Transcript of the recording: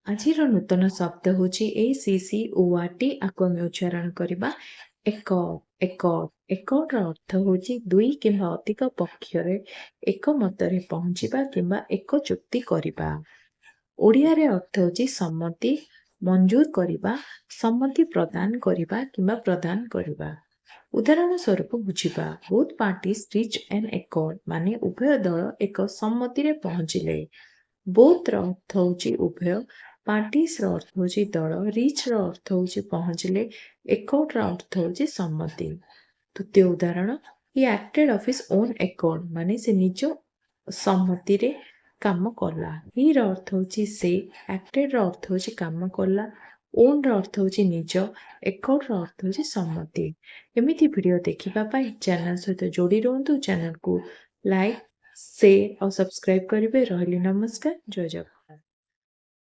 ଆଜିର ନୂତନ ଶବ୍ଦ ହେଉଛି ACCORT। ଆକୁ ଆମେ ଉଚ୍ଚାରଣ କରିବା ଏକର୍ଡ। ଏକର୍ଡ ଏକର୍ଡର ଅର୍ଥ ହେଉଛି ଦୁଇ କିମ୍ବା ଅଧିକ ପକ୍ଷରେ ଏକମତରେ ପହଞ୍ଚିବା କିମ୍ବା ଏକ ଚୁକ୍ତି କରିବା। ଓଡ଼ିଆରେ ଅର୍ଥ ହେଉଛି ସମ୍ମତି, ମଞ୍ଜୁର କରିବା, ସମ୍ମତି ପ୍ରଦାନ କରିବା କିମ୍ବା ପ୍ରଦାନ କରିବା। ଉଦାହରଣ ସ୍ୱରୂପ ବୁଝିବା, ବୋଥ୍ ପାର୍ଟିଜ୍ ରିଚ୍ ଏନ୍ ଏକର୍ଡ ମାନେ ଉଭୟ ଦଳ ଏକ ସମ୍ମତିରେ ପହଞ୍ଚିଲେ। ବୋଥ୍ର ଅର୍ଥ ହେଉଛି ଉଭୟ, ପାର୍ଟିଜ୍ର ଅର୍ଥ ହେଉଛି ଦଳ, ରିଚ୍ର ଅର୍ଥ ହେଉଛି ପହଞ୍ଚିଲେ, ଏକର୍ଡର ଅର୍ଥ ହେଉଛି ସମ୍ମତି। ତୃତୀୟ ଉଦାହରଣ, ହି ଆକ୍ଟେଡ୍ ଅଫ୍ ହିଜ୍ ଓନ୍ ଏକର୍ଡ ମାନେ ସେ ନିଜ ସମ୍ମତିରେ କାମ କଲା। ହିର ଅର୍ଥ ହେଉଛି ସେ, ଆକ୍ଟେଡ୍ର ଅର୍ଥ ହେଉଛି କାମ କଲା, ଓନ୍ର ଅର୍ଥ ହେଉଛି ନିଜ, ଏକର୍ଡର ଅର୍ଥ ହେଉଛି ସମ୍ମତି। ଏମିତି ଭିଡ଼ିଓ ଦେଖିବା ପାଇଁ ଚ୍ୟାନେଲ ସହିତ ଯୋଡ଼ି ରୁହନ୍ତୁ। ଚ୍ୟାନେଲକୁ ଲାଇକ୍, ସେୟାର ଆଉ ସବସ୍କ୍ରାଇବ୍ କରିବେ। ରହିଲି ନମସ୍କାର, ଜୟ ଜଗନ୍ନାଥ।